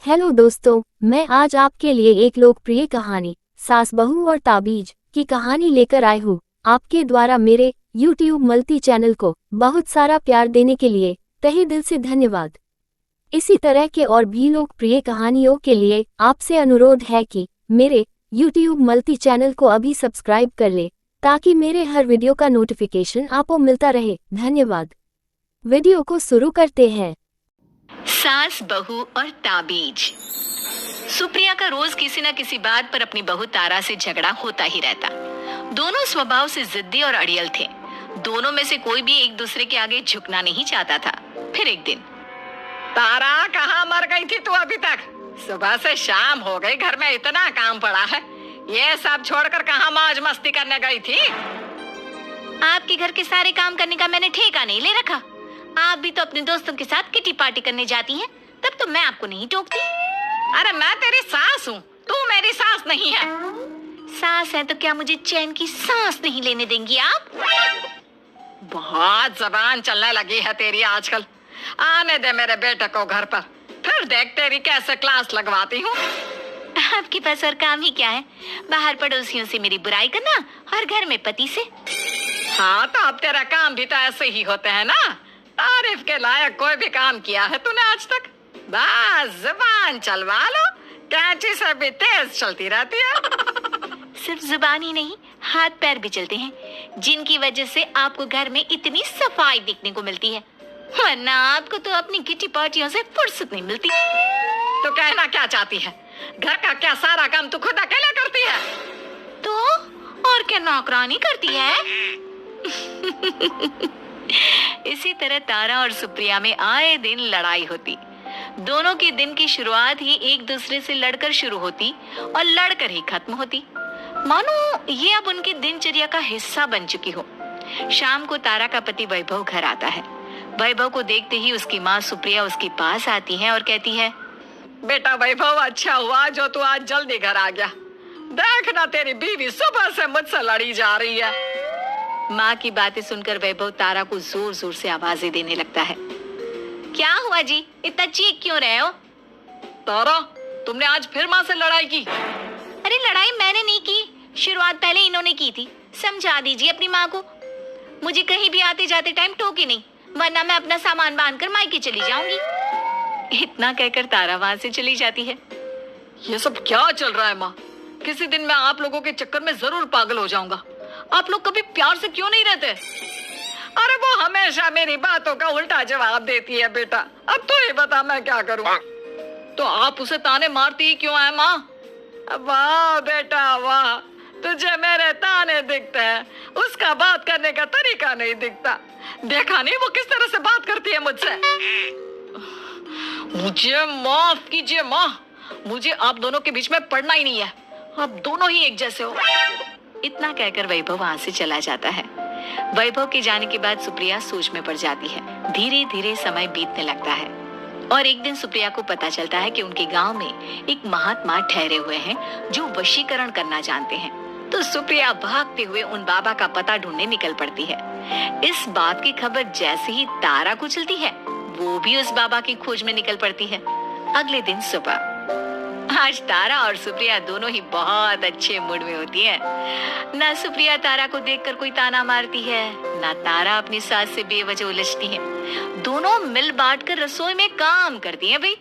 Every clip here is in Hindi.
हेलो दोस्तों, मैं आज आपके लिए एक लोकप्रिय कहानी सास बहू और ताबीज की कहानी लेकर आई हूँ। आपके द्वारा मेरे YouTube मल्टी चैनल को बहुत सारा प्यार देने के लिए तहे दिल से धन्यवाद। इसी तरह के और भी लोकप्रिय कहानियों के लिए आपसे अनुरोध है कि मेरे YouTube मल्टी चैनल को अभी सब्सक्राइब कर ले ताकि मेरे हर वीडियो का नोटिफिकेशन आपको मिलता रहे। धन्यवाद। वीडियो को शुरू करते हैं। सास बहू और ताबीज। सुप्रिया का रोज किसी न किसी बात पर अपनी बहू तारा से झगड़ा होता ही रहता। दोनों स्वभाव से जिद्दी और अड़ियल थे। दोनों में से कोई भी एक दूसरे के आगे झुकना नहीं चाहता था। फिर एक दिन, तारा कहाँ मर गई थी तू अभी तक? सुबह से शाम हो गई, घर में इतना काम पड़ा है, ये सब छोड़कर कहाँ मौज मस्ती करने गई थी? आपके घर के सारे काम करने का मैंने ठेका नहीं ले रखा। आप भी तो अपने दोस्तों के साथ किटी पार्टी करने जाती हैं, तब तो मैं आपको नहीं टोकती। अरे मैं तेरी सास हूँ, तू मेरी सास नहीं है। सास है तो क्या मुझे चैन की सांस नहीं लेने देंगी आप? बहुत जबान चलने लगी है तेरी आजकल। आने दे मेरे बेटे को घर पर, फिर देख तेरी कैसे क्लास लगवाती हूँ। आपके पास और काम ही क्या है? बाहर पड़ोसियों से मेरी बुराई करना और घर में पति से। हाँ तो अब तेरा काम भी तो ऐसे ही होते हैं ना। तारीफ के लायक कोई भी काम किया है तूने आज तक? बस जुबान चलवा लो, कैंची से भी तेज चलती रहती है। सिर्फ जुबान ही नहीं, हाथ पैर भी चलते हैं, जिनकी वजह से आपको घर में इतनी सफाई देखने को मिलती है। वरना आपको तो अपनी किटी पार्टियों से फुर्सत नहीं मिलती। तो कहना क्या चाहती है? घर का क्या सारा काम तू खुद अकेले करती है? तो और क्या नौकरानी करती है? इसी तरह तारा और सुप्रिया में आए दिन लड़ाई होती। दोनों के दिन की शुरुआत ही एक दूसरे से लड़कर शुरू होती और लड़कर ही खत्म होती, मानो ये अब उनकी दिनचर्या का हिस्सा बन चुकी हो। शाम को तारा का पति वैभव घर आता है। वैभव को देखते ही उसकी माँ सुप्रिया उसके पास आती है और कहती है, बेटा वैभव, अच्छा हुआ जो तू आज जल्दी घर आ गया। देखना तेरी बीवी सुबह से मुझसे लड़ी जा रही है। माँ की बातें सुनकर वैभव तारा को जोर जोर से आवाजें देने लगता है। क्या हुआ जी, इतना चीख क्यों रहे हो? तारा, तुमने आज फिर माँ से लड़ाई की? अरे लड़ाई मैंने नहीं की, शुरुआत पहले इन्होंने की थी। समझा दीजिए अपनी माँ को। मुझे कहीं भी आते जाते टाइम टोके नहीं, वरना मैं अपना सामान बांधकर मायके चली जाऊंगी। इतना कहकर तारा वहां से चली जाती है। ये सब क्या चल रहा है माँ? किसी दिन मैं आप लोगों के चक्कर में जरूर पागल हो जाऊंगा। आप लोग कभी प्यार से क्यों नहीं रहते? अरे वो हमेशा मेरी बातों का उल्टा जवाब देती है बेटा। अब तो ये बता मैं क्या करूं? तो आप उसे ताने मारती ही क्यों है माँ? वाह बेटा वाह, तुझे मेरे ताने दिखते हैं, उसका बात करने का तरीका नहीं दिखता। देखा नहीं वो किस तरह से बात करती है मुझसे। मुझे माफ कीजिए माँ, मुझे आप दोनों के बीच में पड़ना ही नहीं है। आप दोनों ही एक जैसे हो। इतना कहकर वैभव वहां से चला जाता है। वैभव के जाने के बाद सुप्रिया सोच में पड़ जाती है। धीरे धीरे समय बीतने लगता है और एक दिन सुप्रिया को पता चलता है कि उनके गांव में एक महात्मा ठहरे हुए हैं जो वशीकरण करना जानते हैं। तो सुप्रिया भागते हुए उन बाबा का पता ढूंढने निकल पड़ती है। इस बात की खबर जैसे ही तारा को चलती है, वो भी उस बाबा की खोज में निकल पड़ती है। अगले दिन सुबह, आज तारा और सुप्रिया दोनों ही बहुत अच्छे मूड में होती है। ना सुप्रिया तारा को देखकर कोई ताना मारती है, ना तारा अपनी सास से बेवजह उलझती है। दोनों मिल बांटकर रसोई में काम करती हैं। भाई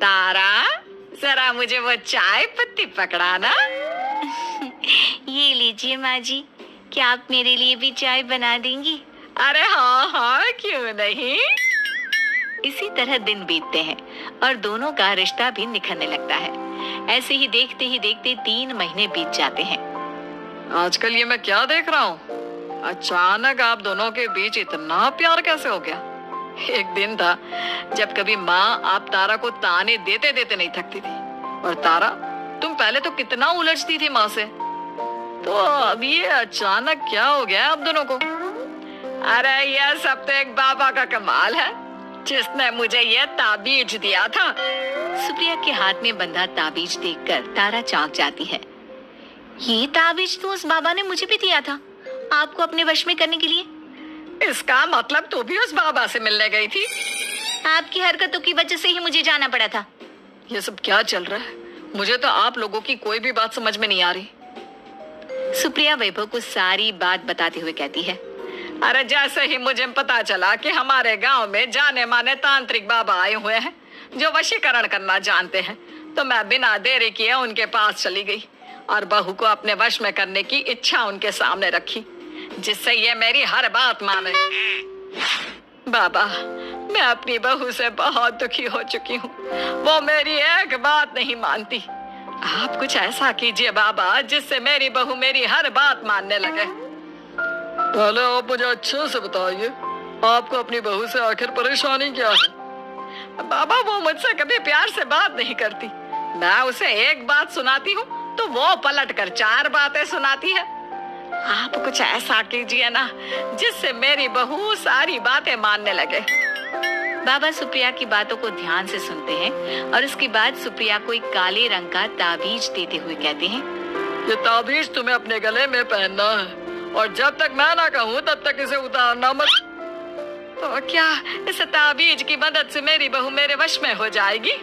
तारा, जरा मुझे वो चाय पत्ती पकड़ाना। ये लीजिए माँ जी, क्या आप मेरे लिए भी चाय बना देंगी? अरे हाँ हाँ, क्यों नहीं। इसी तरह दिन बीतते हैं और दोनों का रिश्ता भी निखरने लगता है। ऐसे ही देखते 3 महीने बीत जाते हैं। आजकल ये मैं क्या देख रहा हूँ? अचानक आप दोनों के बीच इतना प्यार कैसे हो गया? एक दिन था जब कभी माँ आप तारा को ताने देते देते नहीं थकती थी, और तारा तुम पहले तो कितना उलझती थी माँ से, तो अब ये अचानक क्या हो गया आप दोनों को? अरे यह सब तो एक बाबा का कमाल है जिसने मुझे ये ताबीज दिया था। सुप्रिया के हाथ में बंधा ताबीज देखकर तारा चौंक जाती है। ये ताबीज तो उस बाबा ने मुझे भी दिया था, आपको अपने वश में करने के लिए। इसका मतलब तू भी उस बाबा से मिलने गई थी? आपकी हरकतों की वजह से ही मुझे जाना पड़ा था। ये सब क्या चल रहा है? मुझे तो आप लोगों की कोई भी बात समझ में नहीं आ रही। सुप्रिया वैभव को सारी बात बताते हुए कहती है, अरे जैसे ही मुझे पता चला कि हमारे गांव में जाने माने तांत्रिक बाबा आए हुए हैं जो वशीकरण करना जानते हैं, तो मैं बिना देरी किए उनके पास चली गई और बहू को अपने वश में करने की इच्छा उनके सामने रखी, जिससे ये मेरी हर बात माने। बाबा, मैं अपनी बहू से बहुत दुखी हो चुकी हूँ। वो मेरी एक बात नहीं मानती। आप कुछ ऐसा कीजिए बाबा जिससे मेरी बहू मेरी हर बात मानने लगे। पहले आप मुझे अच्छे से बताइए, आपको अपनी बहू से आखिर परेशानी क्या है? बाबा, वो मुझसे कभी प्यार से बात नहीं करती। मैं उसे एक बात सुनाती हूँ तो वो पलट कर 4 बातें सुनाती है। आप कुछ ऐसा कीजिए ना जिससे मेरी बहू सारी बातें मानने लगे। बाबा सुप्रिया की बातों को ध्यान से सुनते हैं और उसके बाद सुप्रिया को एक काले रंग का ताबीज देते हुए कहते हैं, ये ताबीज तुम्हें अपने गले में पहनना है और जब तक मैं ना कहूँ तब तक इसे उतारना मत। तो क्या इस ताबीज की मदद से मेरी बहू मेरे वश में हो जाएगी?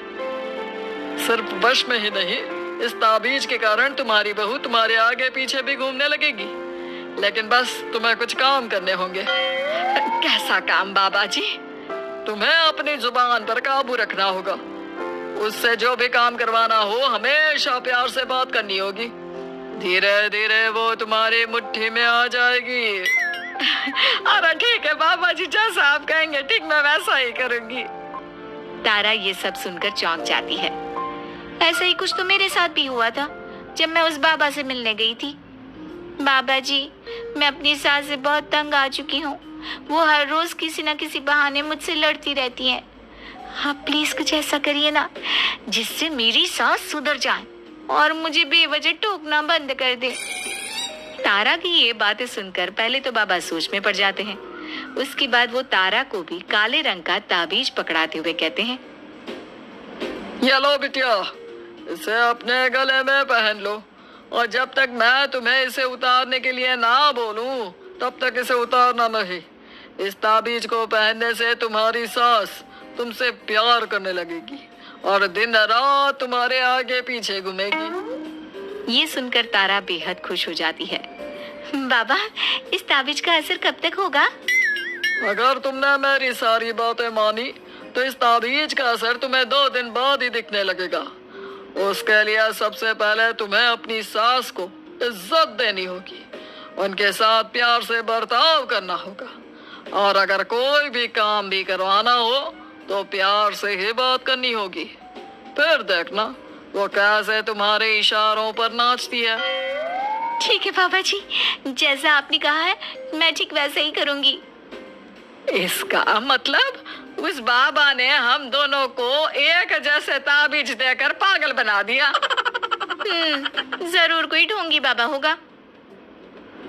सिर्फ वश में ही नहीं, इस ताबीज के कारण तुम्हारी बहू तुम्हारे आगे पीछे भी घूमने लगेगी। लेकिन बस तुम्हें कुछ काम करने होंगे। कैसा काम बाबा जी? तुम्हें अपनी जुबान पर काबू रखना होगा। उससे जो भी काम करवाना हो हमेशा प्यार से बात करनी होगी। धीरे धीरे वो तुम्हारी मुट्ठी में आ जाएगी। अरे ठीक है बाबा जी, जैसा आप कहेंगे ठीक मैं वैसा ही करूंगी। तारा ये सब सुनकर चौंक जाती है। ऐसा ही कुछ तो मेरे साथ भी हुआ था जब मैं उस बाबा से मिलने गई थी। बाबा जी, मैं अपनी सास से बहुत तंग आ चुकी हूँ। वो हर रोज किसी न किसी बहाने मुझसे लड़ती रहती हैं। आप प्लीज कुछ ऐसा करिए ना जिससे मेरी सास सुधर जाए और मुझे बेवजह टोकना बंद कर दे। तारा की ये बातें सुनकर पहले तो बाबा सोच में पड़ जाते हैं। उसके बाद वो तारा को भी काले रंग का ताबीज पकड़ाते हुए कहते हैं, ये लो बिटिया, इसे अपने गले में पहन लो और जब तक मैं तुम्हें इसे उतारने के लिए ना बोलूं तब तक इसे उतारना नहीं। इस ताबीज को पहनने से तुम्हारी सास तुमसे प्यार करने लगेगी और दिन रात तुम्हारे आगे पीछे घूमेगी। ये सुनकर तारा बेहद खुश हो जाती है। बाबा, इस ताबीज का असर कब तक होगा? अगर तुमने मेरी सारी बातें मानी तो इस ताबीज का असर तुम्हें 2 दिन बाद ही दिखने लगेगा। उसके लिए सबसे पहले तुम्हें अपनी सास को इज्जत देनी होगी, उनके साथ प्यार से बर्ताव करना होगा और अगर कोई भी काम भी करवाना हो तो प्यार से ही बात करनी होगी। फिर देखना वो कैसे तुम्हारे इशारों पर नाचती है। ठीक है बाबा जी, जैसा आपने कहा है मैं ठीक वैसे ही करूंगी। इसका मतलब उस बाबा ने हम दोनों को एक जैसे ताबीज देकर पागल बना दिया। जरूर कोई ढोंगी बाबा होगा।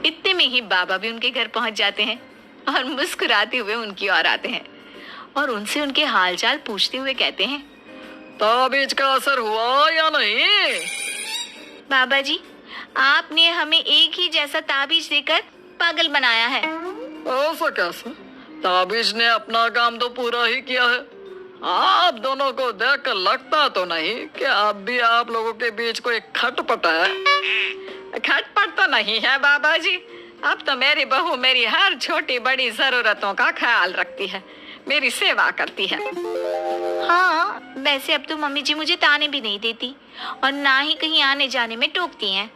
इतने में ही बाबा भी उनके घर पहुंच जाते हैं और मुस्कुराते हुए उनकी ओर आते हैं और उनसे उनके हालचाल पूछते हुए कहते हैं, ताबीज का असर हुआ या नहीं? बाबा जी, आपने हमें एक ही जैसा ताबीज देकर पागल बनाया है। ऐसा कैसे? ताबीज ने अपना काम तो पूरा ही किया है। आप दोनों को देखकर लगता तो नहीं कि अब भी आप लोगों के बीच कोई खटपट है। खटपट तो नहीं है बाबा जी। अब तो मेरी बहू मेरी हर छोटी बड़ी जरूरतों का ख्याल रखती है, मेरी सेवा करती है। हाँ, वैसे अब तो मम्मी जी मुझे ताने भी नहीं देती और ना ही कहीं आने जाने में टोकती हैं।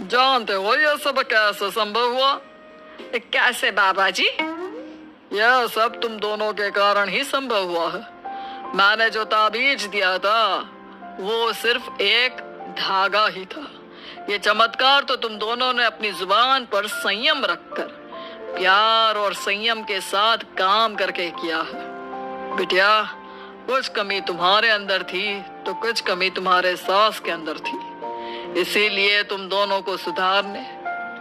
जानते हो ये सब कैसे संभव हुआ? कैसे बाबा जी? यह सब तुम दोनों के कारण ही संभव हुआ है। मैंने जो ताबीज दिया था वो सिर्फ एक धागा ही था। ये चमत्कार तो तुम दोनों ने अपनी जुबान पर संयम रखकर प्यार और संयम के साथ काम करके किया है। बिटिया, कुछ कमी तुम्हारे अंदर थी तो कुछ कमी तुम्हारे सास के अंदर थी। इसीलिए तुम दोनों को सुधारने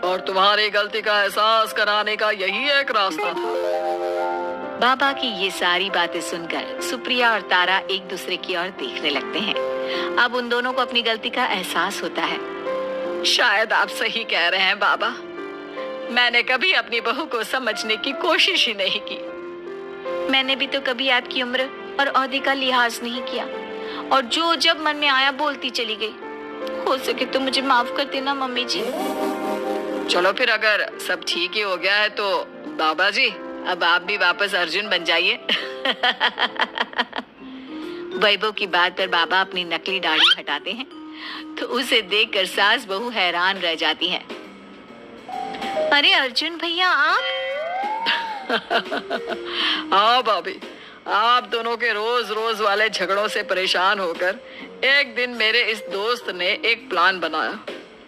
और तुम्हारी गलती का एहसास कराने का यही एक रास्ता था। बाबा की ये सारी बातें सुनकर सुप्रिया और तारा एक दूसरे की ओर देखने लगते हैं। अब उन दोनों को अपनी गलती का एहसास होता है। शायद आप सही कह रहे हैं बाबा। मैंने कभी अपनी बहू को समझने की कोशिश ही नहीं की। मैंने भी तो कभी आपकी उम्र और ओहदे का लिहाज नहीं किया और जो जब मन में आया बोलती चली गई। हो सके तो मुझे माफ कर देना मम्मी जी। चलो फिर अगर सब ठीक ही हो गया है तो बाबा जी अब आप भी वापस अर्जुन बन जाइए। वैभव की बात पर बाबा अपनी नकली दाढ़ी हटाते हैं तो उसे देखकर सास बहू हैरान रह जाती हैं। अरे अर्जुन भैया आप? हाँ भाभी, आप दोनों के रोज रोज वाले झगड़ों से परेशान होकर एक दिन मेरे इस दोस्त ने एक प्लान बनाया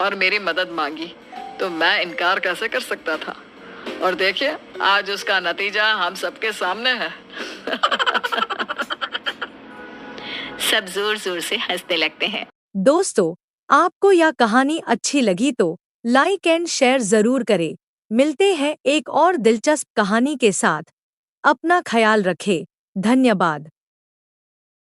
और मेरी मदद मांगी, तो मैं इनकार कैसे कर सकता था। और देखिए आज उसका नतीजा हम सबके सामने है। सब जोर जोर से हंसने लगते हैं। दोस्तों, आपको यह कहानी अच्छी लगी तो लाइक एंड शेयर जरूर करें। मिलते हैं एक और दिलचस्प कहानी के साथ। अपना ख्याल रखें। धन्यवाद।